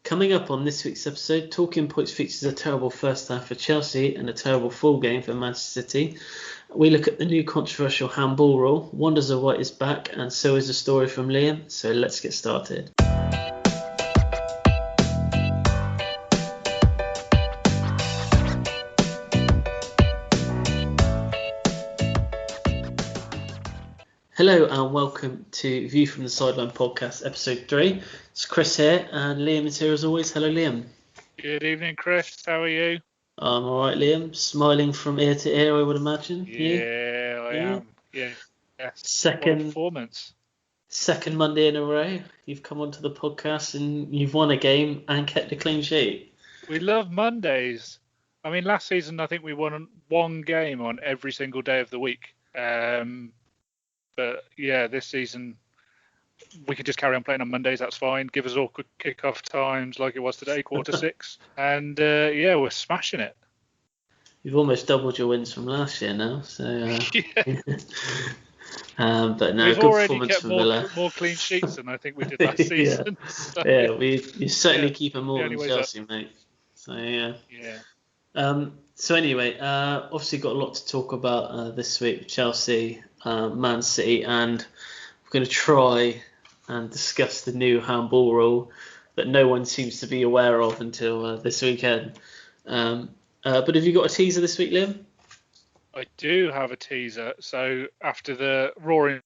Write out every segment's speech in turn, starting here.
Coming up on this week's episode, Talking Points features a terrible first half for Chelsea and a terrible full game for Manchester City. We look at the new controversial handball rule, Wonders of White is back, and so is a story from Liam. So let's get started. Hello and welcome to View from the Sideline Podcast, episode 3. It's Chris here and Liam is here as always. Hello Liam. Good evening, Chris. How are you? I'm alright Liam, smiling from ear to ear I would imagine. Yeah, I am. Yeah. Second performance. Second Monday in a row, you've come onto the podcast and you've won a game and kept a clean sheet. We love Mondays. I mean, last season I think we won one game on every single day of the week. But yeah, this season we could just carry on playing on Mondays. That's fine. Give us all quick kick-off times like it was today, 5:45. And yeah, we're smashing it. You've almost doubled your wins from last year now. So, yeah. But no, we've good already performance kept from Villa. more clean sheets than I think we did last season. Yeah, So, you certainly keep them more than Chelsea, up. mate. So yeah. Yeah. So anyway, obviously got a lot to talk about this week with Chelsea, Man City, and we're going to try and discuss the new handball rule that no one seems to be aware of until this weekend. But have you got a teaser this week, Liam? I do have a teaser. So after the roaring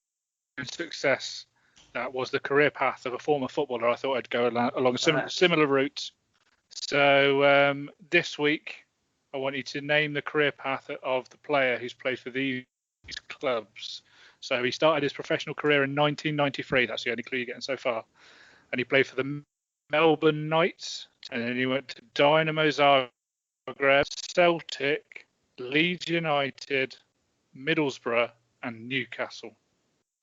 success that was the career path of a former footballer, I thought I'd go along a similar route. So this week, I want you to name the career path of the player who's played for these clubs. So he started his professional career in 1993. That's the only clue you're getting so far. And he played for the Melbourne Knights. And then he went to Dynamo Zagreb, Celtic, Leeds United, Middlesbrough, and Newcastle.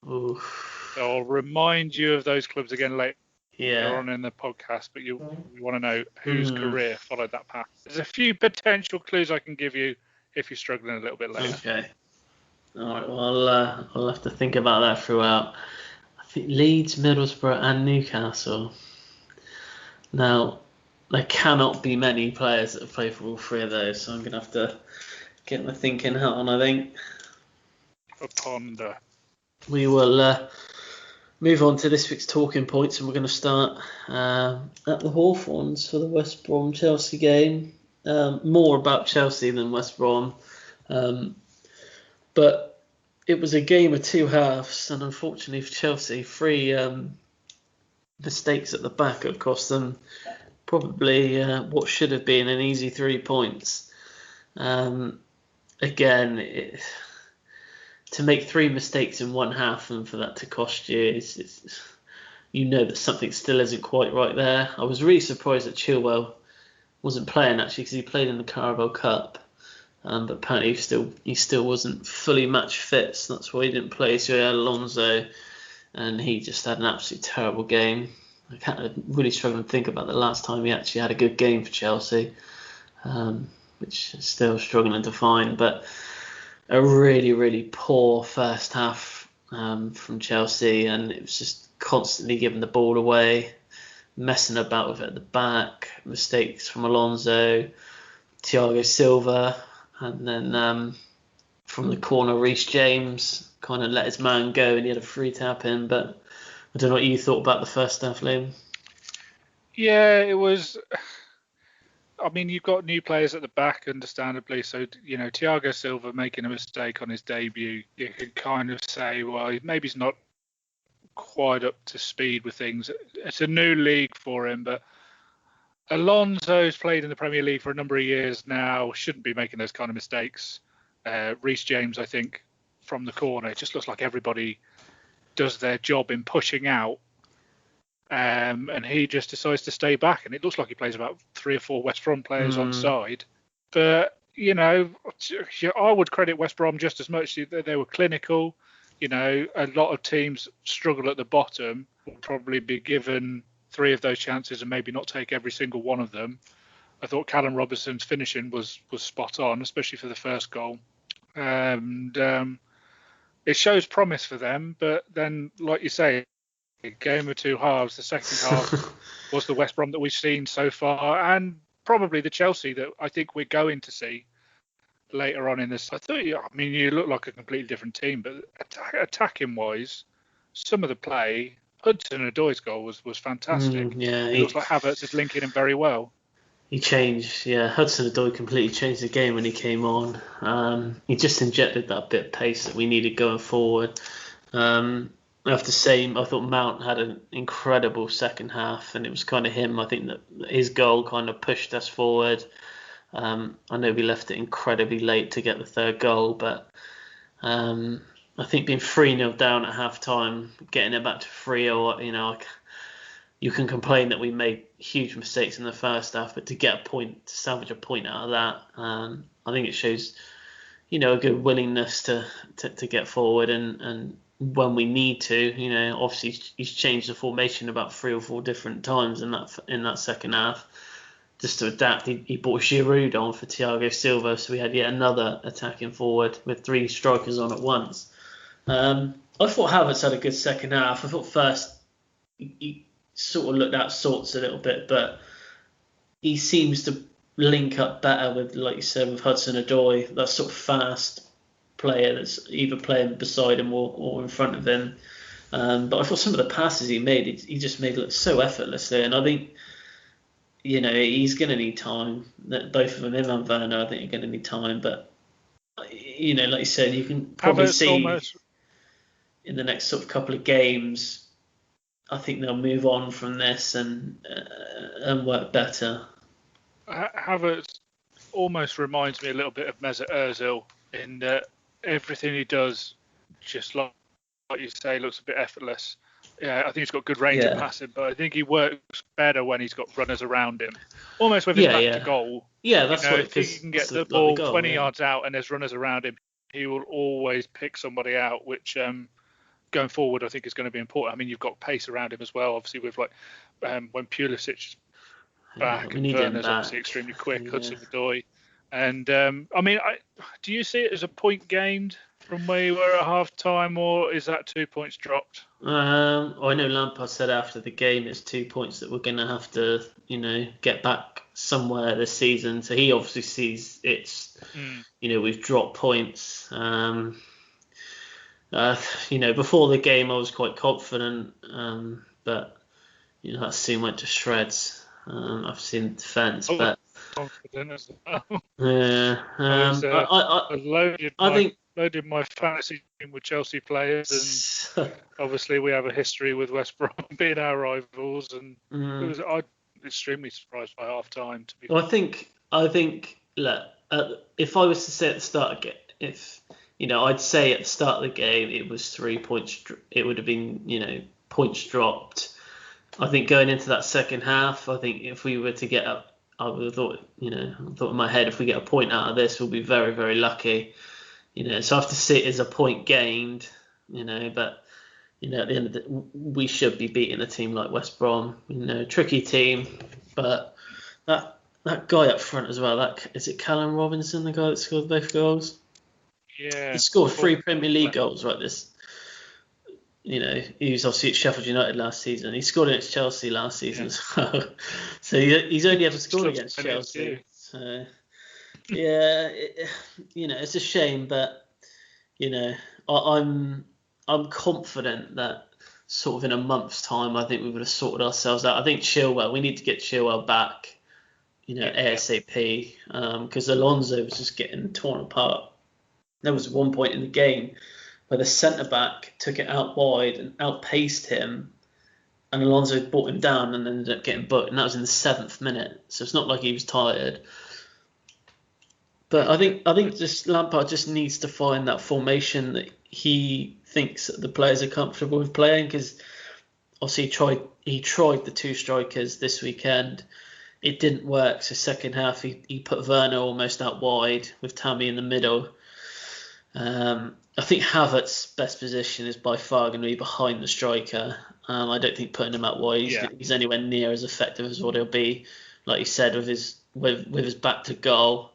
Oof. So I'll remind you of those clubs again later. Yeah. On in the podcast, but you want to know whose career followed that path. There's a few potential clues I can give you if you're struggling a little bit later. Okay. All right. Well, I'll have to think about that throughout. I think Leeds, Middlesbrough, and Newcastle. Now, there cannot be many players that have played for all three of those, so I'm going to have to get my thinking hat on, I think. A ponder. We will move on to this week's talking points, and we're going to start at the Hawthorns for the West Brom Chelsea game. More about Chelsea than West Brom, but it was a game of two halves, and unfortunately for Chelsea, three mistakes at the back have cost them probably what should have been an easy 3 points. Again, to make three mistakes in one half and for that to cost you, you know that something still isn't quite right there. I was really surprised that Chilwell wasn't playing actually because he played in the Carabao Cup, but apparently he still wasn't fully match fit, so that's why he didn't play. So he had Alonso, and he just had an absolutely terrible game. I'm really struggling to think about the last time he actually had a good game for Chelsea, which is still struggling to find, but a really, really poor first half from Chelsea, and it was just constantly giving the ball away, messing about with it at the back, mistakes from Alonso, Thiago Silva, and then from the corner, Reece James kind of let his man go and he had a free tap in. But I don't know what you thought about the first half, Liam. Yeah, it was. I mean, you've got new players at the back, understandably. So, you know, Thiago Silva making a mistake on his debut, you could kind of say, well, maybe he's not quite up to speed with things. It's a new league for him, but Alonso's played in the Premier League for a number of years now, shouldn't be making those kind of mistakes. Reece James, I think, from the corner, it just looks like everybody does their job in pushing out. And he just decides to stay back, and it looks like he plays about 3 or 4 West Brom players on side. But, you know, I would credit West Brom just as much. They were clinical. You know, a lot of teams struggle at the bottom, will probably be given 3 of those chances and maybe not take every single one of them. I thought Callum Robertson's finishing was spot on, especially for the first goal. And it shows promise for them, but then, like you say, game of two halves. The second half was the West Brom that we've seen so far, and probably the Chelsea that I think we're going to see later on in this. You look like a completely different team, but attacking wise, some of the play, Hudson-Odoi's goal was fantastic. It looks like Havertz is linking in very well. He changed, Hudson-Odoi completely changed the game when he came on. He just injected that bit of pace that we needed going forward. I have to say, I thought Mount had an incredible second half, and it was kind of him. I think that his goal kind of pushed us forward. I know we left it incredibly late to get the third goal, but I think being 3-0 down at half time, getting it back to 3-0, you can complain that we made huge mistakes in the first half, but to get a point, to salvage a point out of that, I think it shows, a good willingness to get forward and when we need to, obviously he's changed the formation about 3 or 4 different times in that second half just to adapt. He brought Giroud on for Thiago Silva, so we had yet another attacking forward with 3 strikers on at once. I thought Havertz had a good second half. I thought first he sort of looked out of sorts a little bit, but he seems to link up better with, like you said, with Hudson-Odoi, that sort of fast player that's either playing beside him or in front of him. But I thought some of the passes he made, he just made look so effortlessly, and I think he's going to need time. That both of them, him and Werner, I think are going to need time. But like you said, you can probably see in the next sort of couple of games, I think they'll move on from this and work better. Havertz almost reminds me a little bit of Mesut Ozil in that everything he does, just like you say, looks a bit effortless. Yeah, I think he's got good range of passing, but I think he works better when he's got runners around him. Almost with his back to goal. Yeah, that's what. If he can get the ball 20 yards out and there's runners around him, he will always pick somebody out, which going forward I think is going to be important. I mean, you've got pace around him as well, obviously with when Pulisic is back and Werner's obviously extremely quick, Hudson-Odoi. And do you see it as a point gained from where you were at half time, or is that 2 points dropped? I know Lampard said after the game it's 2 points that we're going to have to, get back somewhere this season. So he obviously sees it's, we've dropped points. Before the game I was quite confident, but that soon went to shreds. I've seen the defence, but confident as well. Yeah, I loaded my fantasy team with Chelsea players, and obviously we have a history with West Brom being our rivals, and I was extremely surprised by half time. To be I think look, if I was to say at the start again, I'd say at the start of the game it was 3 points. It would have been points dropped. I think going into that second half, I think if we were to get up, I would have thought, in my head, if we get a point out of this, we'll be very, very lucky. So I have to see it as a point gained, but, at the end of the we should be beating a team like West Brom, tricky team, but that guy up front as well, is it Callum Robinson, the guy that scored both goals? Yeah. He scored 3 Premier League goals, right, this. He was obviously at Sheffield United last season. He scored against Chelsea last season as well. So he's only ever scored against Chelsea. So, it's a shame, but, I'm confident that sort of in a month's time, I think we would have sorted ourselves out. I think we need to get Chilwell back, ASAP, because Alonso was just getting torn apart. There was one point in the game where the centre-back took it out wide and outpaced him, and Alonso brought him down and ended up getting booked, and that was in the 7th minute. So it's not like he was tired. But I think just Lampard just needs to find that formation that he thinks that the players are comfortable with playing, because obviously he tried the 2 strikers this weekend. It didn't work. So second half he put Werner almost out wide with Tammy in the middle. I think Havertz's best position is by far going to be behind the striker. I don't think putting him out wide, he's anywhere near as effective as what he'll be. Like you said, with his back to goal,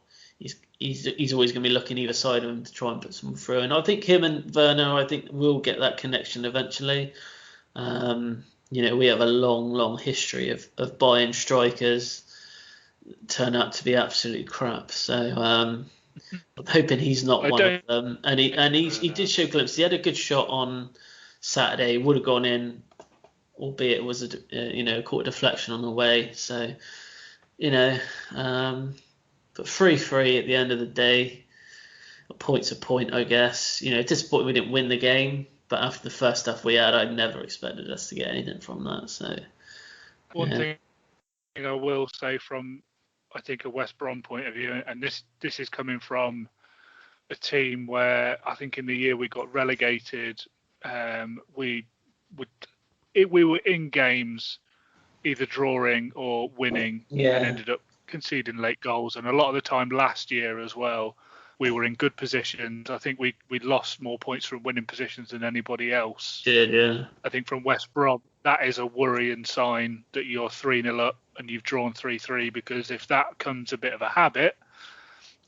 he's always going to be looking either side of him to try and put someone through. And I think him and Werner, will get that connection eventually. We have a long history of buying strikers turn out to be absolute crap. So I'm hoping he's not one of them. And he did show glimpses. He had a good shot on Saturday. Would have gone in, albeit it was caught a deflection on the way. So but 3-3 at the end of the day. A point's a point, I guess. Disappointed we didn't win the game. But after the first stuff we had, I never expected us to get anything from that. So one thing I will say from, I think, a West Brom point of view, and this is coming from a team where I think in the year we got relegated, we were in games either drawing or winning, and ended up conceding late goals. And a lot of the time last year as well, we were in good positions. I think we lost more points from winning positions than anybody else. Yeah. I think from West Brom, that is a worrying sign that you're 3-0 up and you've drawn 3-3, because if that becomes a bit of a habit,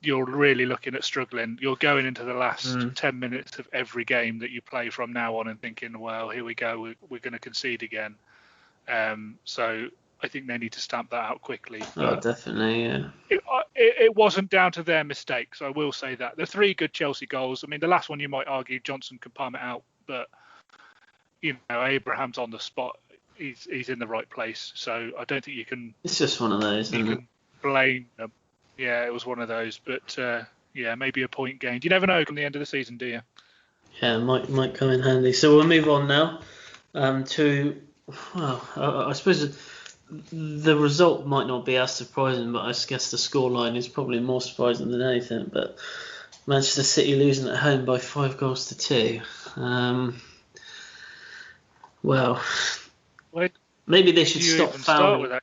you're really looking at struggling. You're going into the last 10 minutes of every game that you play from now on and thinking, well, here we go, we're going to concede again. So I think they need to stamp that out quickly. Oh, definitely, yeah. It wasn't down to their mistakes, I will say that. The 3 good Chelsea goals, I mean, the last one you might argue Johnson can palm it out, but, Abraham's on the spot. He's in the right place, so I don't think you can... It's just one of those, isn't it? Blame them. Yeah, it was one of those, but, maybe a point gained. You never know come the end of the season, do you? Yeah, might come in handy. So we'll move on now to... Well, I suppose... The result might not be as surprising, but I guess the scoreline is probably more surprising than anything. But Manchester City losing at home by 5-2. Maybe they should stop fouling.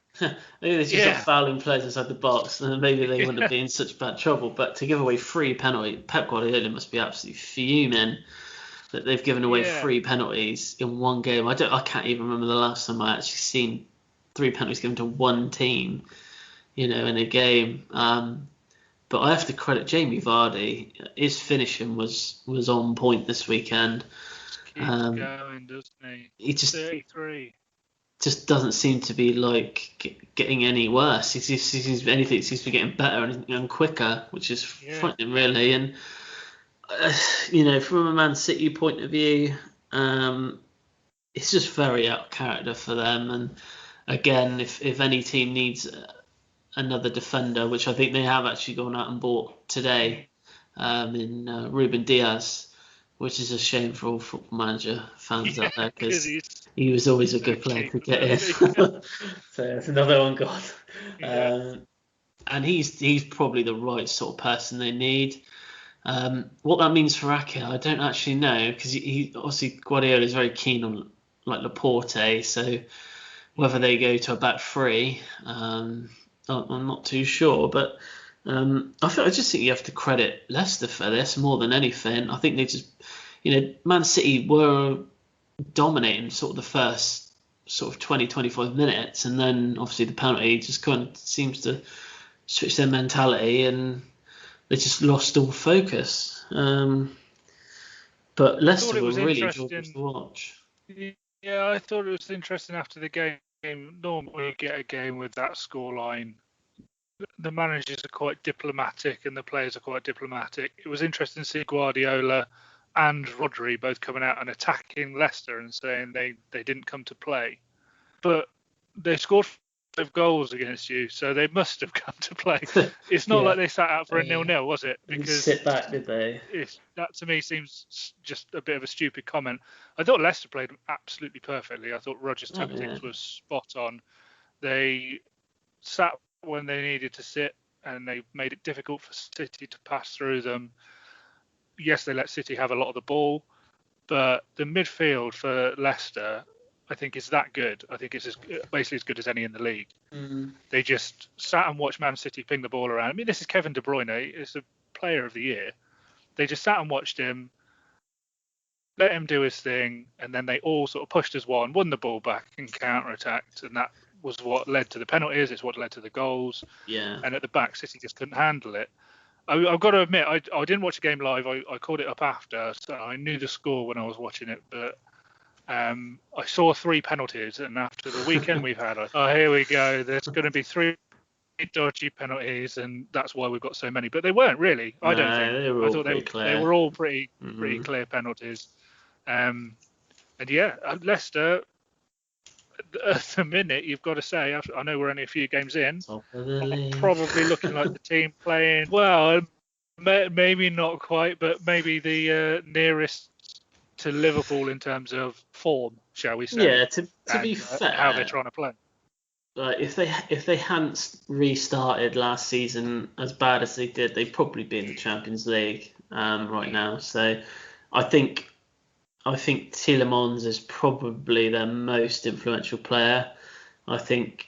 Maybe they should stop fouling players inside the box, and maybe they wouldn't be in such bad trouble. But to give away 3 penalties, Pep Guardiola must be absolutely fuming that they've given away 3 penalties in one game. I can't even remember the last time I actually seen 3 penalties given to one team, in a game. But I have to credit Jamie Vardy. His finishing was on point this weekend. Keeps going, doesn't he? He just 33. Just doesn't seem to be getting any worse. He seems anything seems to be getting better and quicker, which is frightening, really. And from a Man City point of view, it's just very out of character for them. And again, if any team needs another defender, which I think they have actually gone out and bought today, in Ruben Diaz, which is a shame for all Football Manager fans out there, because he was always a good player to get in. So it's another one gone. And he's probably the right sort of person they need. What that means for Ake, I don't actually know, because he obviously Guardiola is very keen on Laporte, so whether they go to a back 3, I'm not too sure. But I just think you have to credit Leicester for this more than anything. I think they just, Man City were dominating sort of the first sort of 20-25 minutes, and then obviously the penalty just kind of seems to switch their mentality, and they just lost all focus. But Leicester were really enjoyable to watch. Yeah, I thought it was interesting after the game. Normally you get a game with that scoreline, the managers are quite diplomatic and the players are quite diplomatic. It was interesting to see Guardiola and Rodri both coming out and attacking Leicester and saying they didn't come to play. But they scored 5 goals against you, so they must have come to play. It's not like they sat out for a 0-0, was it? Because sit back, did they? That to me seems just a bit of a stupid comment. I thought Leicester played absolutely perfectly. I thought Rodgers' tactics was spot on. They sat when they needed to sit, and they made it difficult for City to pass through them. Yes, they let City have a lot of the ball, but the midfield for Leicester, I think, is that good. I think it's basically as good as any in the league. They just sat and watched Man City ping the ball around. I mean, this is Kevin De Bruyne. It's a player of the year. They just sat and watched him, let him do his thing, and then they all sort of pushed as one, won the ball back and counter-attacked, and that was what led to the penalties. It's what led to the goals. Yeah. And at the back, City just couldn't handle it. I've got to admit, I didn't watch the game live. I called it up after, so I knew the score when I was watching it, but I saw 3 penalties, and after the weekend we've had, here we go. There's going to be 3 dodgy penalties, and that's why we've got so many. But they weren't really. I don't think. They were I all thought pretty they clear. were all pretty clear penalties. And yeah, Leicester. At the minute, you've got to say, I know we're only a few games in, probably looking like the team playing well. Maybe not quite, but maybe the nearest to Liverpool in terms of form, shall we say? Yeah, to be fair, how they're trying to play. Like if they hadn't restarted last season as bad as they did, they'd probably be in the Champions League right now. So I think Tielemans is probably their most influential player. I think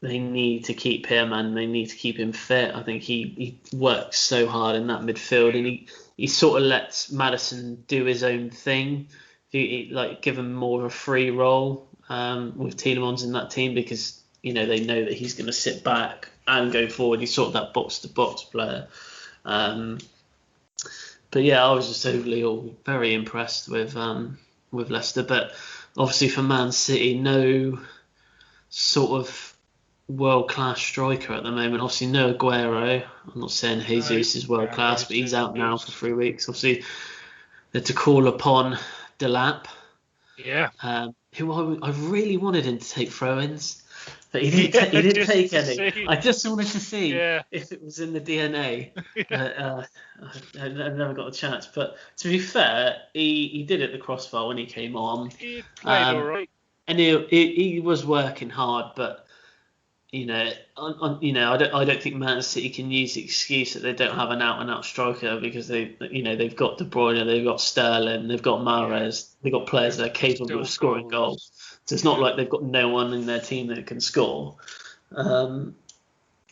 they need to keep him and they need to keep him fit. I think he works so hard in that midfield, and he sort of lets Maddison do his own thing. He like give him more of a free role with Tielemans in that team, because they know that he's going to sit back and go forward. He's sort of that box to box player. But yeah, I was just overly very impressed with Leicester. But obviously for Man City, no sort of world-class striker at the moment. Obviously no Aguero. I'm not saying Jesus is world-class, but he's out now for 3 weeks. Obviously they're to call upon Delap. Yeah. Who I really wanted him to take throw-ins. But he didn't take any. See. I just wanted to see if it was in the DNA. I never got a chance. But to be fair, he did it the crossbar when he came on. He played all right. And he was working hard, but I don't think Man City can use the excuse that they don't have an out-and-out striker, because they've got De Bruyne, they've got Sterling, they've got Mahrez, they've got players that are capable of scoring goals. So it's not like they've got no one in their team that can score. But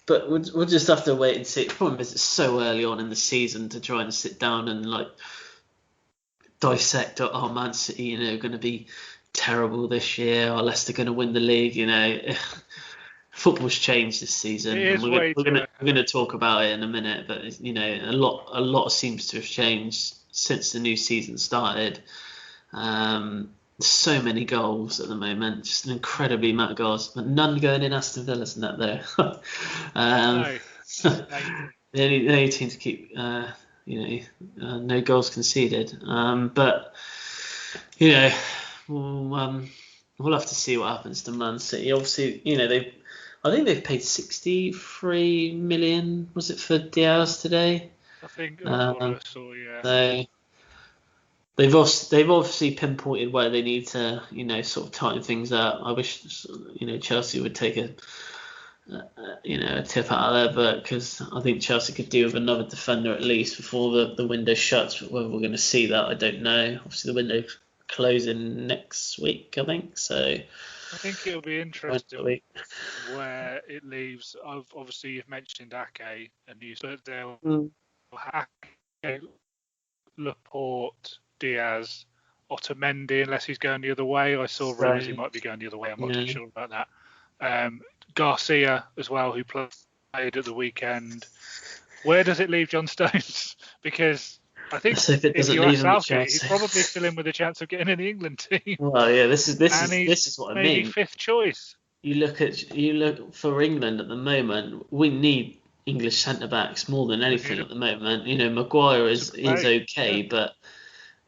we'll just have to wait and see. The problem is it's so early on in the season to try and sit down and like dissect, Man City, going to be terrible this year, or Leicester going to win the league. Football's changed this season. And we're going to talk about it in a minute, but a lot seems to have changed since the new season started. So many goals at the moment, just an incredibly amount of goals, but none going in Aston Villa's net there. No. The only team to keep, no goals conceded. But we'll have to see what happens to Man City. Obviously, I think they've paid 63 million. Was it for Diaz today? I think that's what I saw. Yeah. They've obviously pinpointed where they need to, sort of tighten things up. I wish, Chelsea would take a tip out of their book, because I think Chelsea could do with another defender at least before the window shuts. But whether we're going to see that, I don't know. Obviously, the window closing next week, I think. So I think it'll be interesting where it leaves. Obviously, you've mentioned Ake, and but they'll Ake, Laporte, Diaz, Otamendi, unless he's going the other way. I saw rumours he might be going the other way. I'm not too sure about that. Garcia as well, who played at the weekend. Where does it leave John Stones? Because I think if you ask Southgate, he's probably still in with a chance of getting in the England team. Well, yeah, this is what I mean. Maybe fifth choice. You look for England at the moment. We need English centre backs more than anything at the moment. Maguire is okay, but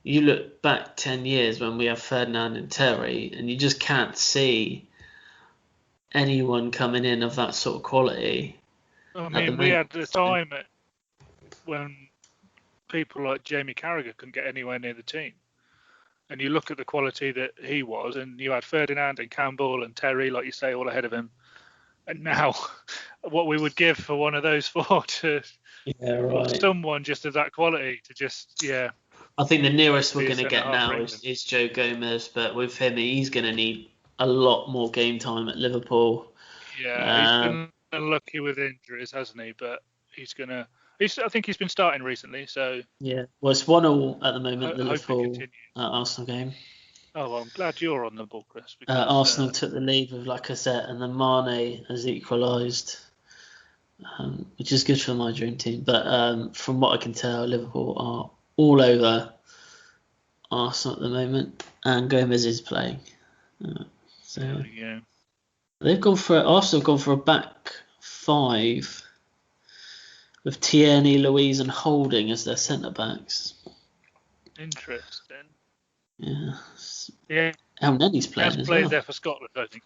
you look back 10 years when we have Ferdinand and Terry, and you just can't see anyone coming in of that sort of quality. I mean, we had the time when people like Jamie Carragher couldn't get anywhere near the team. And you look at the quality that he was, and you had Ferdinand and Campbell and Terry, like you say, all ahead of him. And now, what we would give for one of those four to someone just of that quality to just, I think the nearest we're going to get now is Joe Gomez, but with him, he's going to need a lot more game time at Liverpool. Yeah, he's been unlucky with injuries, hasn't he? But I think he's been starting recently, so... Yeah, well, it's 1-1 at the moment, the Liverpool Arsenal game. Oh, well, I'm glad you're on the ball, Chris. Because, Arsenal took the lead with Lacazette, and then Mane has equalised, which is good for my dream team. But from what I can tell, Liverpool are all over Arsenal at the moment, and Gomez is playing. So There we go. Arsenal have gone for a back five with Tierney, Louise, and Holding as their centre backs. Interesting. Yeah. Yeah. El Nenny's He playing has as played well. there for Scotland, I think.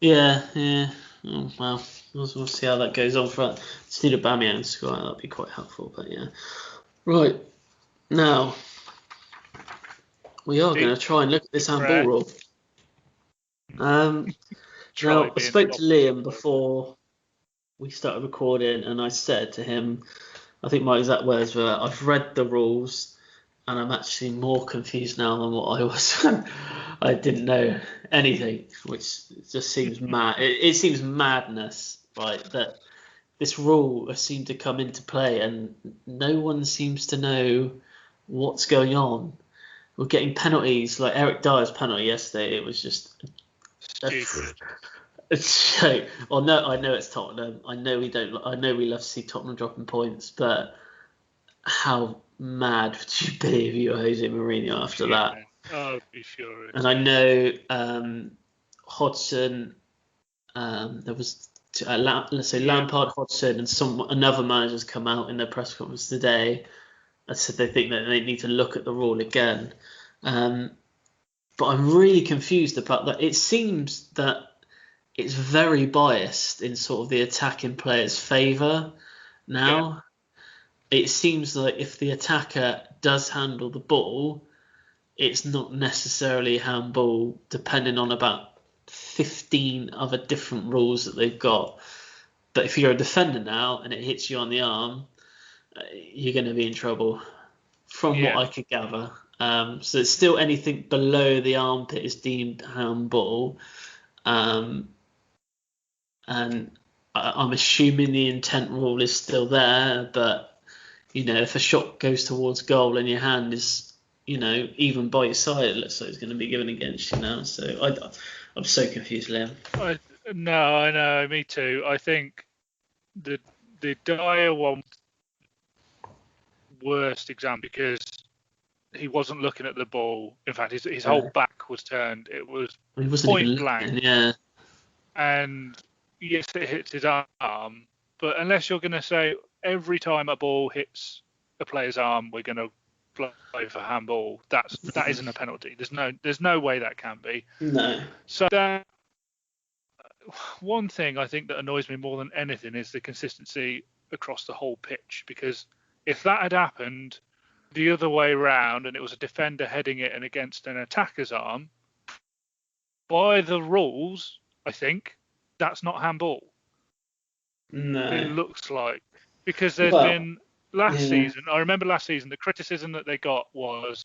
Yeah. Oh, well, we'll see how that goes on for that. Just need a Aubameyang score. That'd be quite helpful. But yeah. Right. Now, we are going to try and look at this handball rule. Now, I spoke to Liam before we started recording, and I said to him, I think my exact words were, I've read the rules, and I'm actually more confused now than what I was. I didn't know anything, which just seems mad. It seems madness, right, that this rule has seemed to come into play, and no one seems to know what's going on. We're getting penalties, like Eric Dyer's penalty yesterday. It was just stupid. So, well, no, I know it's Tottenham. I know we don't. I know we love to see Tottenham dropping points, but how mad would you be if you were Jose Mourinho after that? I'd be furious. And I know Hodgson. There was let's say Lampard, Hodgson, and another manager's come out in their press conference today and said they think that they need to look at the rule again. But I'm really confused about that. It seems that it's very biased in sort of the attacking player's favour now. Yeah. It seems like if the attacker does handle the ball, it's not necessarily handball, depending on about 15 other different rules that they've got. But if you're a defender now and it hits you on the arm, you're going to be in trouble, from what I could gather. So it's still anything below the armpit is deemed handball. And I'm assuming the intent rule is still there, but if a shot goes towards goal and your hand is, even by your side, it looks like it's going to be given against you now. So I'm so confused, Liam. I know, me too. I think the Dyer one worst example because he wasn't looking at the ball. In fact, his whole back was turned. It was point blank. Yeah. And yes, it hits his arm, but unless you're going to say every time a ball hits a player's arm, we're going to play for handball, that isn't a penalty. There's no way that can be. No. So one thing I think that annoys me more than anything is the consistency across the whole pitch, because if that had happened the other way around and it was a defender heading it and against an attacker's arm, by the rules, I think that's not handball. No. It looks like, because there's been season. I remember last season the criticism that they got was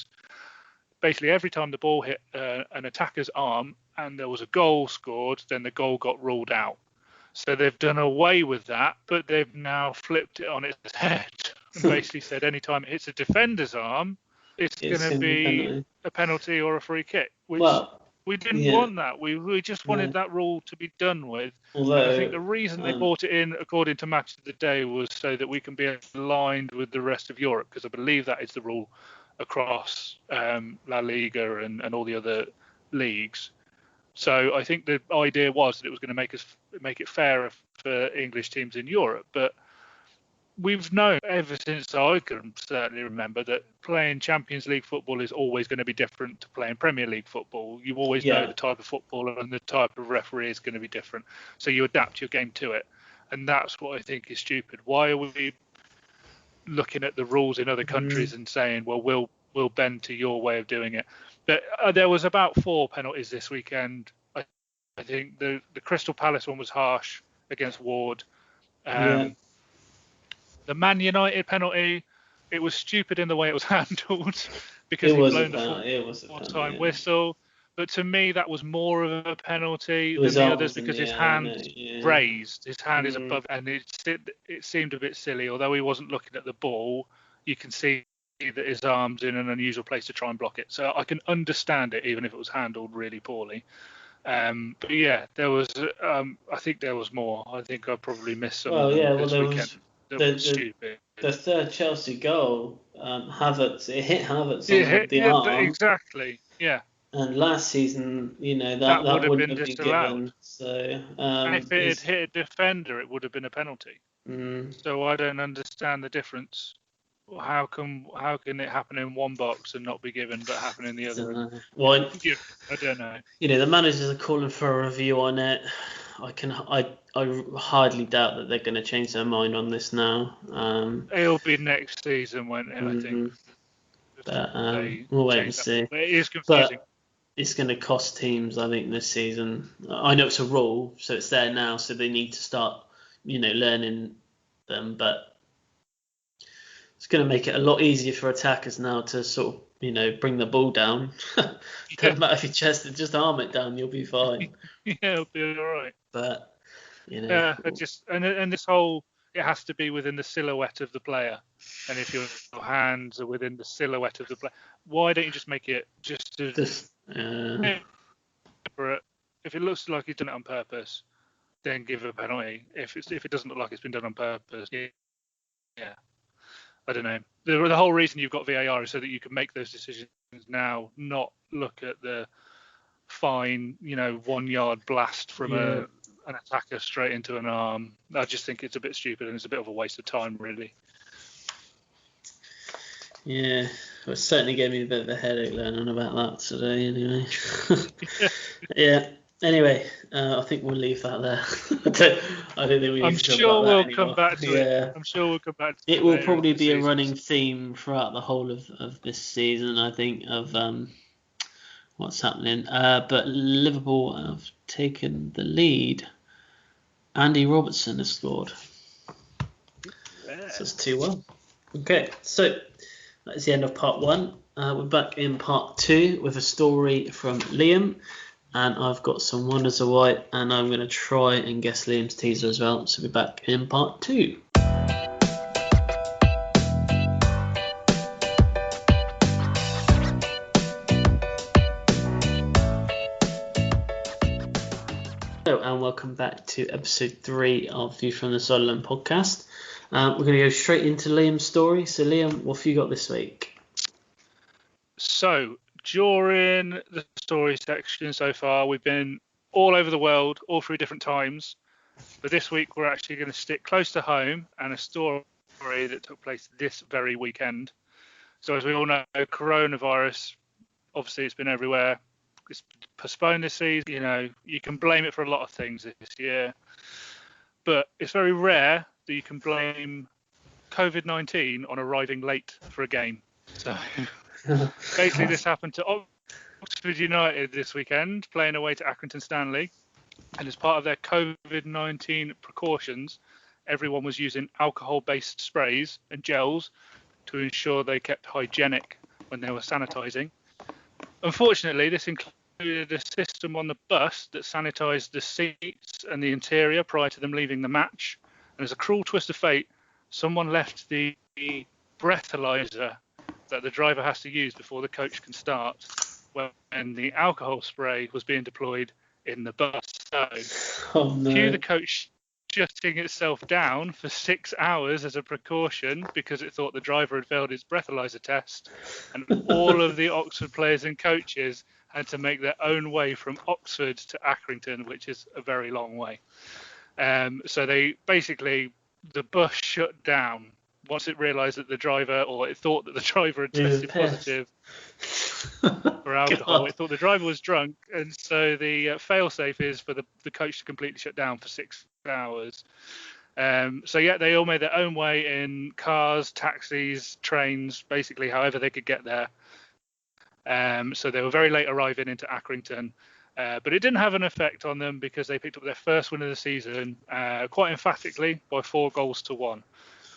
basically every time the ball hit an attacker's arm and there was a goal scored, then the goal got ruled out. So they've done away with that, but they've now flipped it on its head and basically said anytime it hits a defender's arm, it's going to be a penalty or a free kick, which we didn't want that. We just wanted that rule to be done with. Although, and I think the reason they brought it in, according to Match of the Day, was so that we can be aligned with the rest of Europe, because I believe that is the rule across La Liga and all the other leagues. So I think the idea was that it was going to make it fairer for English teams in Europe. But we've known ever since I can certainly remember that playing Champions League football is always going to be different to playing Premier League football. You always know the type of footballer and the type of referee is going to be different. So you adapt your game to it. And that's what I think is stupid. Why are we looking at the rules in other countries and saying, well, we'll bend to your way of doing it? But there was about 4 penalties this weekend. I think the Crystal Palace one was harsh against Ward. The Man United penalty, it was stupid in the way it was handled because he blown the full-time whistle. But to me, that was more of a penalty than the others because his hand raised. His hand is above, and it seemed a bit silly. Although he wasn't looking at the ball, you can see that his arm's in an unusual place to try and block it. So I can understand it, even if it was handled really poorly. But yeah, there was. I think there was more. I think I probably missed some of them this weekend. That was stupid. the third Chelsea goal, it hit Havertz Yeah, on the yeah, arm. exactly. Yeah, And last season, that would that have wouldn't been have been disallowed. given. So And if it had hit a defender, it would have been a penalty. mm, So I don't understand the difference. How can it happen in one box and not be given, but happen in the other? well, I don't know. the managers are calling for a review on it. I hardly doubt that they're going to change their mind on this now. It'll be next season, won't it? I think. But They we'll wait and change that. see. But it is confusing. But it's going to cost teams, I think, this season. I know it's a rule, so it's there now, so they need to start, learning them. But it's going to make it a lot easier for attackers now to sort of, bring the ball down. Doesn't matter if you chest it, just arm it down, you'll be fine. Yeah, it'll be all right. But and this whole, it has to be within the silhouette of the player, and if your hands are within the silhouette of the player, why don't you just make it just separate? If it looks like he's done it on purpose, then give a penalty. If it doesn't look like it's been done on purpose, yeah. I don't know. The whole reason you've got VAR is so that you can make those decisions now, not look at the fine, 1 yard blast from an attacker straight into an arm. I just think it's a bit stupid and it's a bit of a waste of time, really. Yeah, it certainly gave me a bit of a headache learning about that today, anyway. Yeah. Anyway, I think we'll leave that there. I don't think we need to talk about that anymore. Come back to it. I'm sure we'll come back to it. It will probably be a running theme throughout the whole of this season, I think, of what's happening. But Liverpool have taken the lead. Andy Robertson has scored. Yeah. So it's 2-1. Okay, so that's the end of part 1. We're back in part 2 with a story from Liam. And I've got some Wonders of White, and I'm going to try and guess Liam's teaser as well. So we'll be back in part 2. Hello, and welcome back to episode 3 of View from the Sideline podcast. We're going to go straight into Liam's story. So, Liam, what have you got this week? So, during the story section so far, we've been all over the world, all through different times. But this week, we're actually going to stick close to home and a story that took place this very weekend. So as we all know, coronavirus, obviously it's been everywhere. It's postponed this season. You can blame it for a lot of things this year. But it's very rare that you can blame COVID-19 on arriving late for a game. So basically, this happened to Oxford United this weekend, playing away to Accrington Stanley. And as part of their COVID-19 precautions, everyone was using alcohol-based sprays and gels to ensure they kept hygienic when they were sanitising. Unfortunately, this included a system on the bus that sanitised the seats and the interior prior to them leaving the match. And as a cruel twist of fate, someone left the breathalyzer that the driver has to use before the coach can start when the alcohol spray was being deployed in the bus. So, cue the coach shutting itself down for 6 hours as a precaution because it thought the driver had failed his breathalyzer test, and all of the Oxford players and coaches had to make their own way from Oxford to Accrington, which is a very long way. So they basically, the bus shut down once it realised that the driver, or it thought that the driver had tested positive for alcohol. It thought the driver was drunk, and so the fail-safe is for the coach to completely shut down for 6 hours. So yeah, they all made their own way in cars, taxis, trains, basically however they could get there. So they were very late arriving into Accrington. But it didn't have an effect on them because they picked up their first win of the season quite emphatically by 4-1.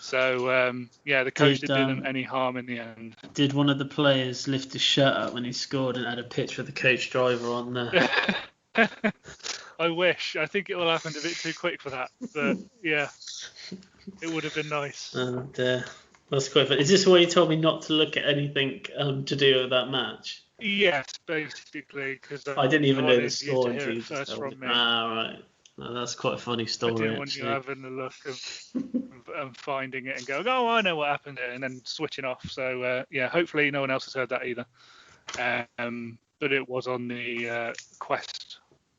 So, the coach didn't do them any harm in the end. Did one of the players lift his shirt up when he scored and had a picture of the coach driver on there? I wish. I think it will happen a bit too quick for that. But, yeah, it would have been nice. Oh, dear. That's quite funny. Is this why you told me not to look at anything to do with that match? Yes, basically. Cause I didn't even know the story until you just told me. Ah, right. No, that's quite a funny story. I didn't want you having a look and finding it and going, oh, I know what happened there, and then switching off. So hopefully no one else has heard that either. But it was on the Quest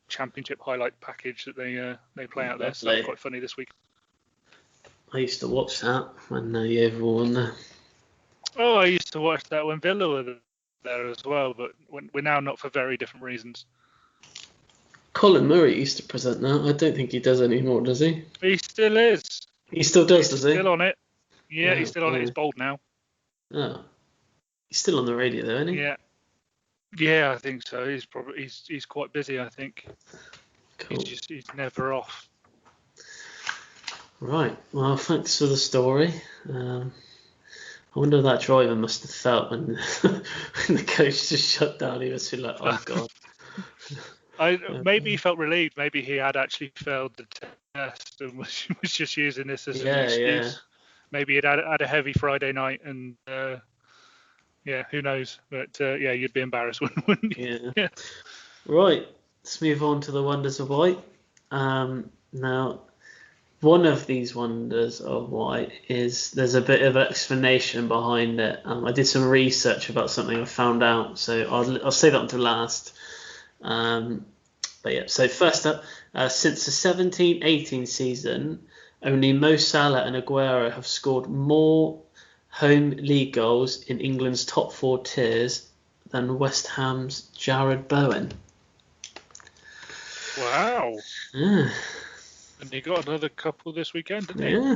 Championship highlight package that they play out there. So that was quite funny this week. I used to watch that when you won there. Oh, I used to watch that when Villa were there as well, but we're now not for very different reasons. Colin Murray used to present that. I don't think he does anymore, does he? He still is. He still does he? Still on it. Yeah, he's still on it. He's bold now. Oh. He's still on the radio though, isn't he? Yeah. Yeah, I think so. He's quite busy, I think. Cool. He's never off. Right. Well, thanks for the story. I wonder what that driver must have felt when the coach just shut down. He must be like, oh God. Maybe he felt relieved. Maybe he had actually failed the test and was just using this as an excuse. Yeah. Maybe he'd had a heavy Friday night and who knows? But you'd be embarrassed, wouldn't you? Yeah. Right. Let's move on to the wonders of white. Now, one of these wonders of white is there's a bit of explanation behind it. I did some research about something I found out, so I'll save that until last. So first up, since the 17-18 season, only Mo Salah and Aguero have scored more home league goals in England's top 4 tiers than West Ham's Jared Bowen. Wow. Yeah. And he got another couple this weekend, didn't he? Yeah,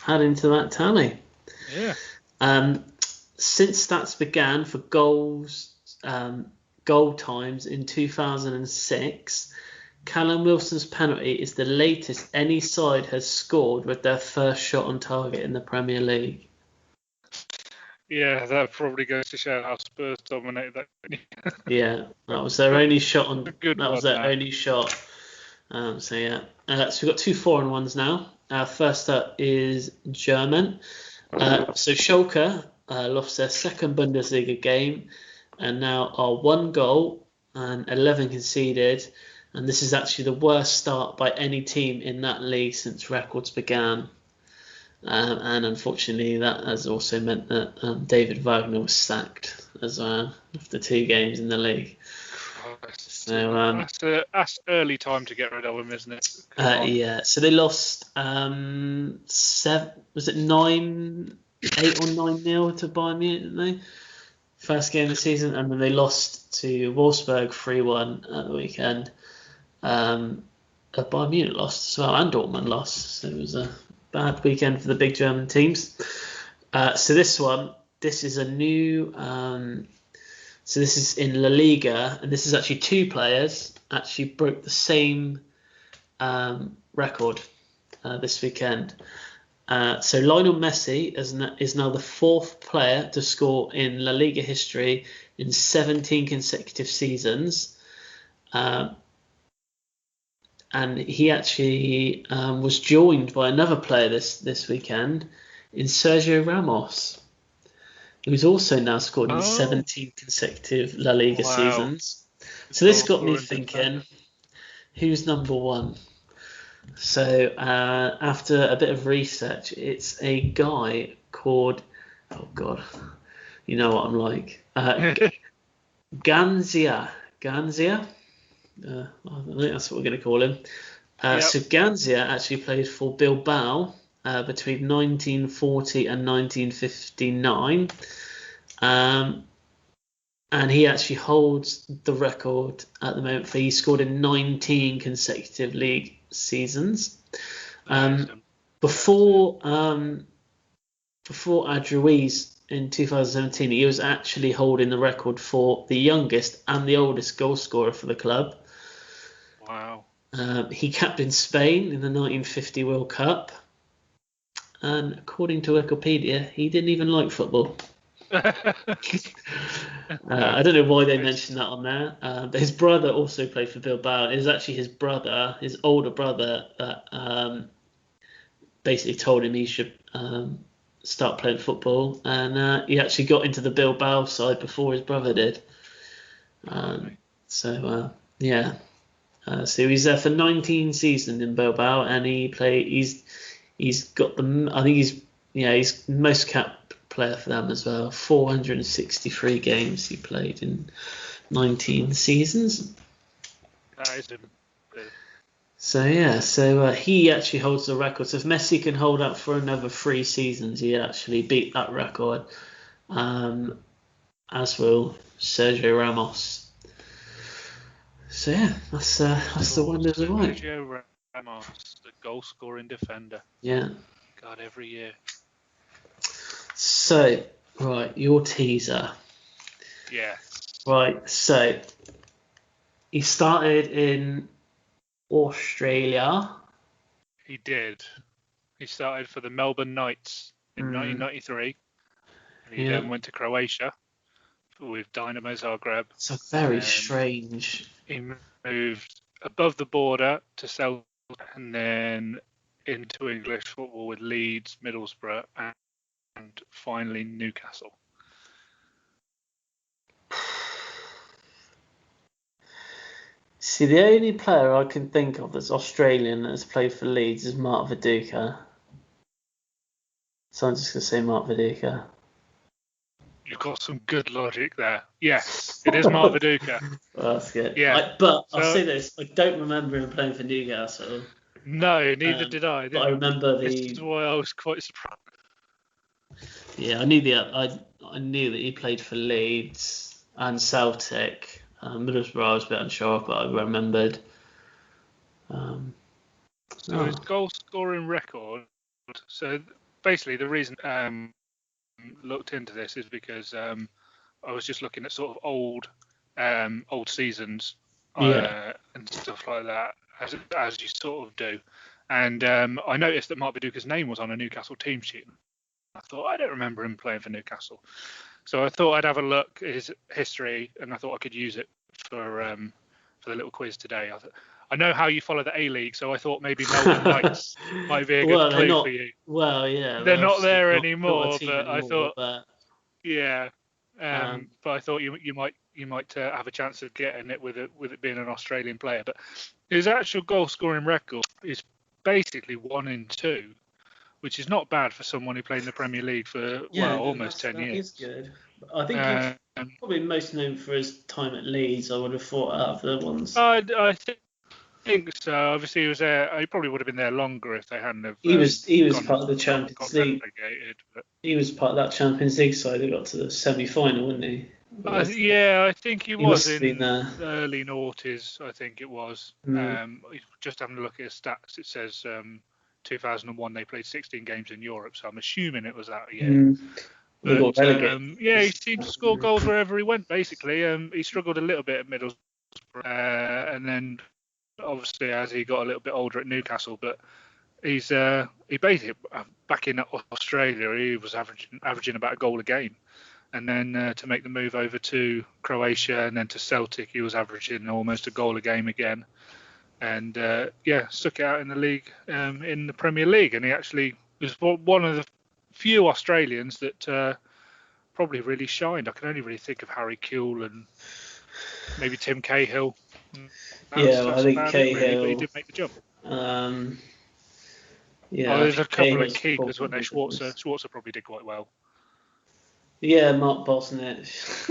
adding to that tally. Yeah. Since stats began for goal times in 2006, Callum Wilson's penalty is the latest any side has scored with their first shot on target in the Premier League. Yeah, that probably goes to show how Spurs dominated that. Yeah, that was their only shot on. Only shot. So we've got 2 4-on-1s now. First up is German. So Schalke lost their second Bundesliga game and now are 1 goal and 11 conceded. And this is actually the worst start by any team in that league since records began. And unfortunately, that has also meant that David Wagner was sacked as well after 2 games in the league. So that's early time to get rid of him, isn't it? Yeah. So they lost 8 or 9-0 to Bayern Munich, didn't they? First game of the season, and then they lost to Wolfsburg 3-1 at the weekend. Bayern Munich lost as well, and Dortmund lost. So it was a bad weekend for the big German teams. So this is a new. So this is in La Liga, and this is actually 2 players actually broke the same record this weekend. So Lionel Messi is now the 4th player to score in La Liga history in 17 consecutive seasons. And he actually was joined by another player this weekend in Sergio Ramos, who's also now scored in 17 consecutive La Liga seasons. So this got me thinking, who's number 1? So after a bit of research, it's a guy called, oh God, you know what I'm like, Ganzia. I think that's what we're going to call him. So Ganzia actually played for Bilbao between 1940 and 1959. And he actually holds the record at the moment for he scored in 19 consecutive league seasons. Before Adruiz in 2017, he was actually holding the record for the youngest and the oldest goal scorer for the club. Wow. He captained Spain in the 1950 World Cup. And according to Wikipedia, he didn't even like football. I don't know why they mentioned that on there. But his brother also played for Bilbao. It was actually his older brother, that basically told him he should start playing football. And he actually got into the Bilbao side before his brother did. So he was there for 19 seasons in Bilbao, and he's He's got I think he's most capped player for them as well. 463 games he played in 19 seasons. That is him. So he actually holds the record. So if Messi can hold up for another 3 seasons, he actually beat that record. As will Sergio Ramos. So yeah, that's the wonders of life. Sergio Ramos, the goal-scoring defender. Yeah. God, every year. So right, your teaser. Yeah. Right, so he started in Australia. He did. He started for the Melbourne Knights in 1993. And he then went to Croatia with Dynamo Zagreb. So very strange. He moved above the border to Celtic and then into English football with Leeds, Middlesbrough, and finally Newcastle. See, the only player I can think of that's Australian that's played for Leeds is Mark Viduka. So I'm just going to say Mark Viduka. You've got some good logic there. Yes, it is Mark Viduka. Well, that's good. Yeah. I'll say this. I don't remember him playing for Newcastle. No, neither did I. But I remember This is why I was quite surprised. Yeah, I knew that he played for Leeds and Celtic. Middlesbrough I was a bit unsure, but I remembered. So his goal-scoring record. So basically, the reason looked into this is because I was just looking at sort of old seasons and stuff like that, as you sort of do. And I noticed that Mark Viduka's name was on a Newcastle team sheet. I thought, I don't remember him playing for Newcastle. So I thought I'd have a look at his history, and I thought I could use it for the little quiz today. I know how you follow the A-League, so I thought maybe Melbourne Knights might be a good clue for you. Well, yeah. They're not there anymore, not but anymore, I thought, but I thought you might have a chance of getting it with it being an Australian player. But his actual goal-scoring record is basically 1-2. Which is not bad for someone who played in the Premier League for almost 10 years. That is good. I think he's probably most known for his time at Leeds. I would have thought out of the ones. I think so. Obviously, he was there. He probably would have been there longer if they hadn't have. He was part of the Champions League. He was part of that Champions League side. They got to the semi-final, wouldn't he? I think he was in the early noughties. I think it was. Just having a look at his stats, it says. 2001 they played 16 games in Europe, so I'm assuming it was that year. But he seemed to score goals wherever he went. Basically, he struggled a little bit at Middlesbrough, and then obviously as he got a little bit older at Newcastle. But he basically back in Australia he was averaging about a goal a game, and then to make the move over to Croatia and then to Celtic, he was averaging almost a goal a game again. And stuck it out in the league, in the Premier League, and he actually was one of the few Australians that probably really shined. I can only really think of Harry Kewell and maybe Tim Cahill. I think Cahill. Really, but he did make the jump. There's a couple of keepers, weren't there? Schwarzer probably did quite well. Yeah, Mark Bosnich.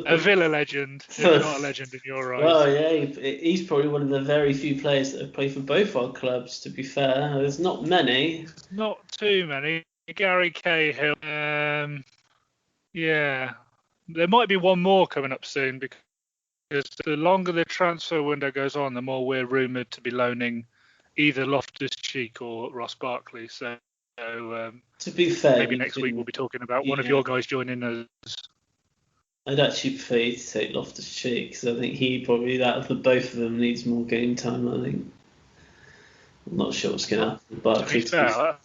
A Villa legend, if not a legend in your eyes. Well, yeah, he's probably one of the very few players that have played for both our clubs, to be fair. There's not many. Not too many. Gary Cahill. There might be one more coming up soon, because the longer the transfer window goes on, the more we're rumoured to be loaning either Loftus-Cheek or Ross Barkley. So to be fair, maybe next week we'll be talking about one of your guys joining us. I'd actually prefer you to take Loftus-Cheek, because I think he probably, out of the both of them, needs more game time. I think. I'm not sure what's going to happen. But to be fair, I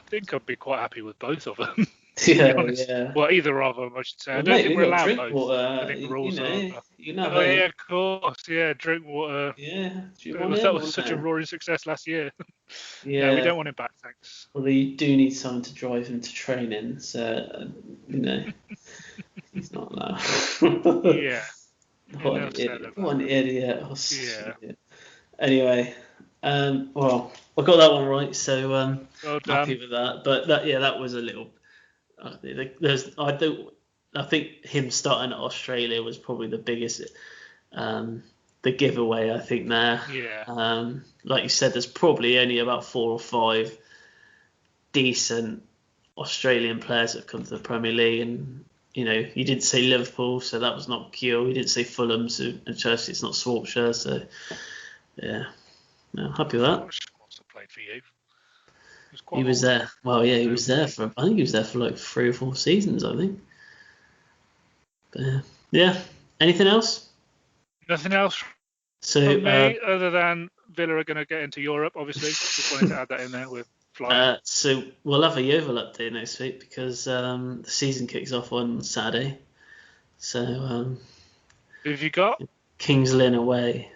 think I'd be quite happy with both of them. Yeah. Well, either of them, I should say. I don't think we're allowed both. I think the rules are. Of course. Yeah, drink water. Yeah. That was such a roaring success last year. Yeah. We don't want him back, thanks. Well, you do need someone to drive him to training, so he's not allowed. Yeah. What an idiot. Yeah. Anyway, Well, I got that one right, so Well happy done. with that. But that was a little. I think him starting at Australia was probably the biggest, um, the giveaway. I think there. Yeah. Like you said, there's probably only about 4 or 5 decent Australian players that have come to the Premier League, and you didn't say Liverpool, so that was not Kiel. You didn't say Fulham, so and Chelsea, it's not Swapshire. So yeah, no, happy with that. What's played for you? It was He quite was old. there. Well, yeah, he was there for. I think he was there for like 3 or 4 seasons. I think. But, yeah. Anything else? Nothing else So from me other than Villa are going to get into Europe. Obviously, just wanted to add that in there with flying. so we'll have a Yeovil update next week because the season kicks off on Saturday. So Who have you got? Kings Lynn away.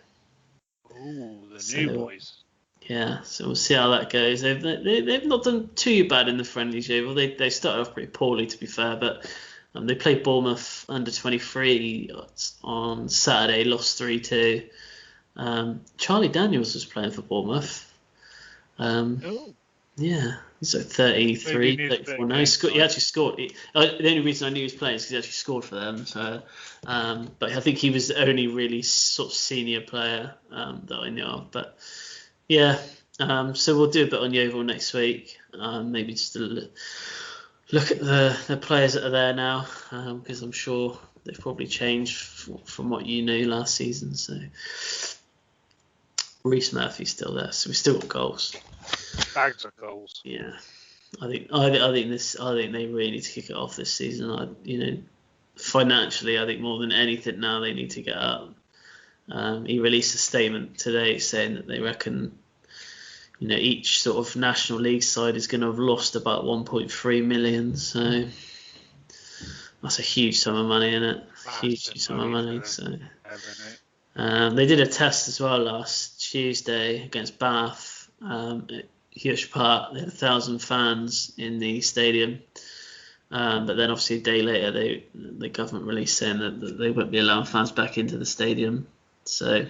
Ooh, the So, new boys. Yeah, so we'll see how that goes. They've not done too bad in the friendlies, Yeovil. They started off pretty poorly, to be fair, but they played Bournemouth under 23 on Saturday, lost 3-2. Charlie Daniels was playing for Bournemouth. Oh, Yeah, he's like maybe 33, he needs a bit 34 of now. game He time. actually scored. The only reason I knew he was playing is because he actually scored for them. So, but I think he was the only really sort of senior player that I knew of. But yeah, so we'll do a bit on Yeovil next week. Maybe just look at the players that are there now, because I'm sure they've probably changed from what you knew last season. So Reece Murphy's still there, so we've still got goals. Bags of goals. Yeah, I think they really need to kick it off this season. Financially, I think more than anything now they need to get up. He released a statement today saying that they reckon, each sort of National League side is going to have lost about 1.3 million. So that's a huge sum of money, isn't it? Huge sum of money. So they did a test as well last Tuesday against Bath. At Huish Park, they had 1,000 fans in the stadium. But then obviously a day later, the government released saying that they won't be allowing fans back into the stadium. So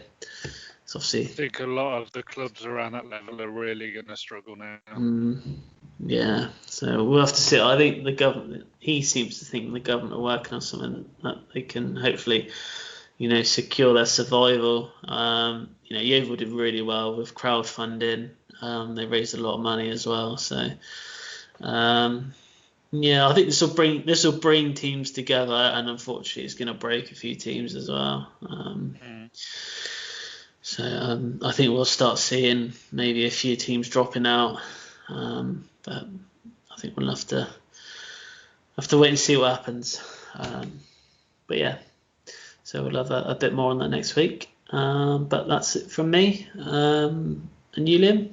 it's obviously. I think a lot of the clubs around that level are really going to struggle now. Yeah, so we'll have to see. I think the government. He seems to think the government are working on something that they can hopefully, secure their survival. Yeovil did really well with crowdfunding. They raised a lot of money as well. So. Yeah, I think this will bring teams together, and unfortunately, it's going to break a few teams as well. So I think we'll start seeing maybe a few teams dropping out, but I think we'll have to wait and see what happens. But yeah, so we'll have a bit more on that next week. But that's it from me. And you, Liam?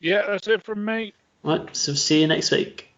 Yeah, that's it from me. Right, so see you next week.